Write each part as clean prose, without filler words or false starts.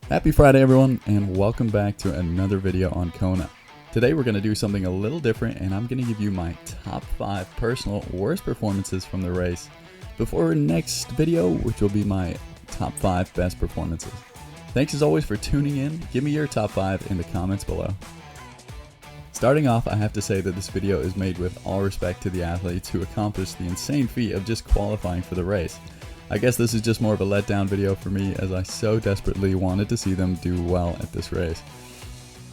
Happy Friday everyone, and welcome back to another video on Kona. Today we're going to do something a little different, and I'm going to give you my top 5 personal worst performances from the race before our next video, which will be my top 5 best performances. Thanks as always for tuning in. Give me your top 5 in the comments below. Starting off, I have to say that this video is made with all respect to the athletes who accomplished the insane feat of just qualifying for the race. I guess this is just more of a letdown video for me, as I so desperately wanted to see them do well at this race.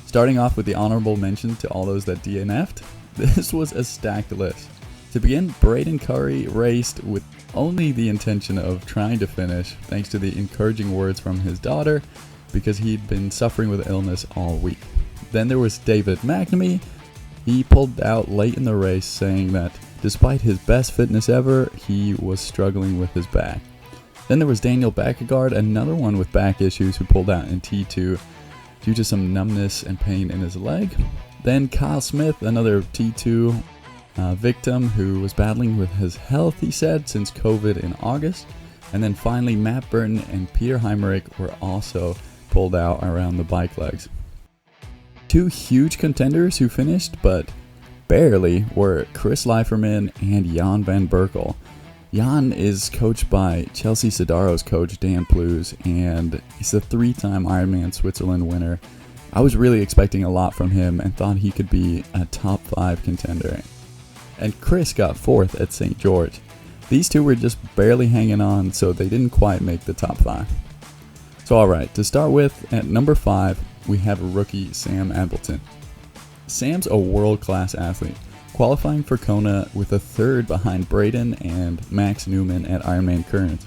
Starting off with the honorable mention to all those that DNF'd, this was a stacked list. To begin, Braden Curry raced with only the intention of trying to finish, thanks to the encouraging words from his daughter, because he'd been suffering with illness all week. Then there was David McNamee. He pulled out late in the race, saying that despite his best fitness ever, he was struggling with his back. Then there was Daniel Backegaard, another one with back issues, who pulled out in T2 due to some numbness and pain in his leg. Then Kyle Smith, another T2 victim who was battling with his health, he said, since COVID in August. And then finally Matt Burton and Peter Heimerick were also pulled out around the bike legs. Two huge contenders who finished, but barely, were Chris Leiferman and Jan van Berkel. Jan is coached by Chelsea Sodaro's coach Dan Plews, and he's a 3-time Ironman Switzerland winner. I was really expecting a lot from him and thought he could be a top 5 contender. And Chris got 4th at St. George. These two were just barely hanging on, so they didn't quite make the top 5. So alright, to start with, at number 5, we have rookie Sam Appleton. Sam's a world-class athlete, qualifying for Kona with a 3rd behind Braden and Max Newman at Ironman Current.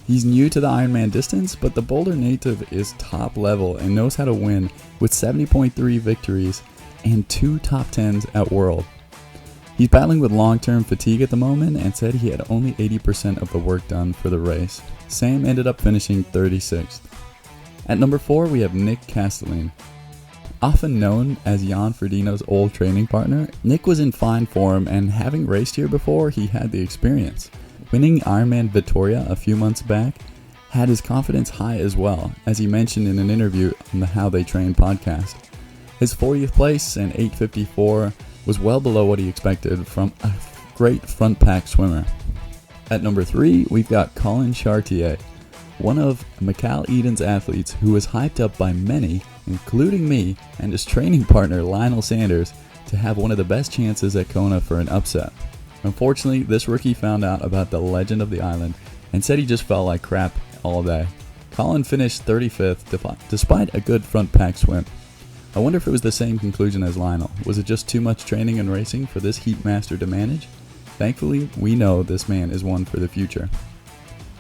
He's new to the Ironman distance, but the Boulder native is top level and knows how to win with 70.3 victories and 2 top 10s at World. He's battling with long-term fatigue at the moment and said he had only 80% of the work done for the race. Sam ended up finishing 36th. At number 4, we have Nick Castellin. Often known as Jan Frodeno's old training partner, Nick was in fine form, and having raced here before, he had the experience. Winning Ironman Victoria a few months back had his confidence high as well, as he mentioned in an interview on the How They Train podcast. His 40th place and 8:54 was well below what he expected from a great front pack swimmer. At number 3, we've got Colin Chartier, one of Michael Eden's athletes who was hyped up by many, including me and his training partner Lionel Sanders, to have one of the best chances at Kona for an upset. Unfortunately, this rookie found out about the legend of the island and said he just felt like crap all day. Colin finished 35th despite a good front pack swim. I wonder if it was the same conclusion as Lionel. Was it just too much training and racing for this heat master to manage? Thankfully, we know this man is one for the future.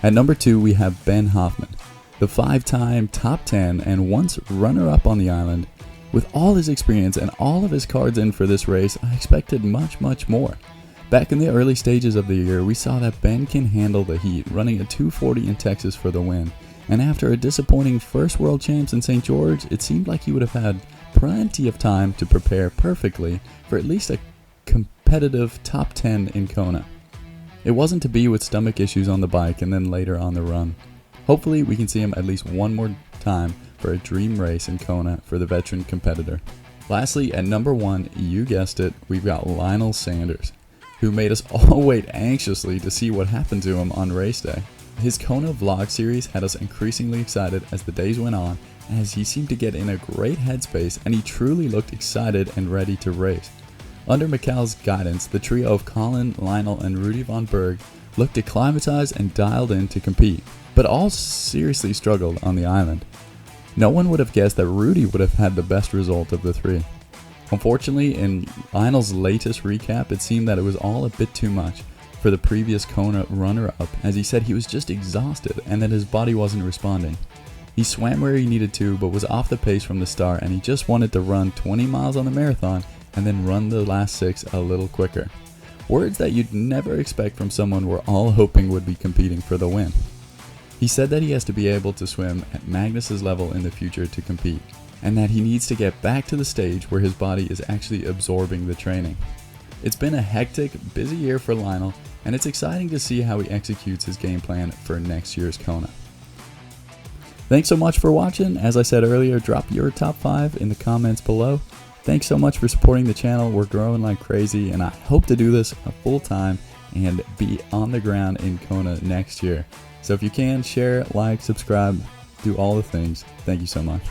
At number 2, we have Ben Hoffman, the 5-time top 10 and once runner-up on the island. With all his experience and all of his cards in for this race, I expected much more. Back in the early stages of the year, we saw that Ben can handle the heat, running a 2:40 in Texas for the win. And after a disappointing first World Champs in St. George, it seemed like he would have had plenty of time to prepare perfectly for at least a competitive top 10 in Kona. It wasn't to be with stomach issues on the bike and then later on the run. Hopefully we can see him at least one more time for a dream race in Kona for the veteran competitor. Lastly, at number 1, you guessed it, we've got Lionel Sanders, who made us all wait anxiously to see what happened to him on race day. His Kona vlog series had us increasingly excited as the days went on, as he seemed to get in a great headspace and he truly looked excited and ready to race. Under Mikkel's guidance, the trio of Colin, Lionel, and Rudy von Berg looked acclimatized and dialed in to compete, but all seriously struggled on the island. No one would have guessed that Rudy would have had the best result of the 3. Unfortunately, in Lionel's latest recap, it seemed that it was all a bit too much for the previous Kona runner-up, as he said he was just exhausted and that his body wasn't responding. He swam where he needed to, but was off the pace from the start, and he just wanted to run 20 miles on the marathon and then run the last 6 a little quicker. Words that you'd never expect from someone we're all hoping would be competing for the win. He said that he has to be able to swim at Magnus's level in the future to compete, and that he needs to get back to the stage where his body is actually absorbing the training. It's been a hectic, busy year for Lionel, and it's exciting to see how he executes his game plan for next year's Kona. Thanks so much for watching. As I said earlier, drop your top 5 in the comments below. Thanks so much for supporting the channel. We're growing like crazy, and I hope to do this full time and be on the ground in Kona next year. So if you can, share, like, subscribe, do all the things. Thank you so much.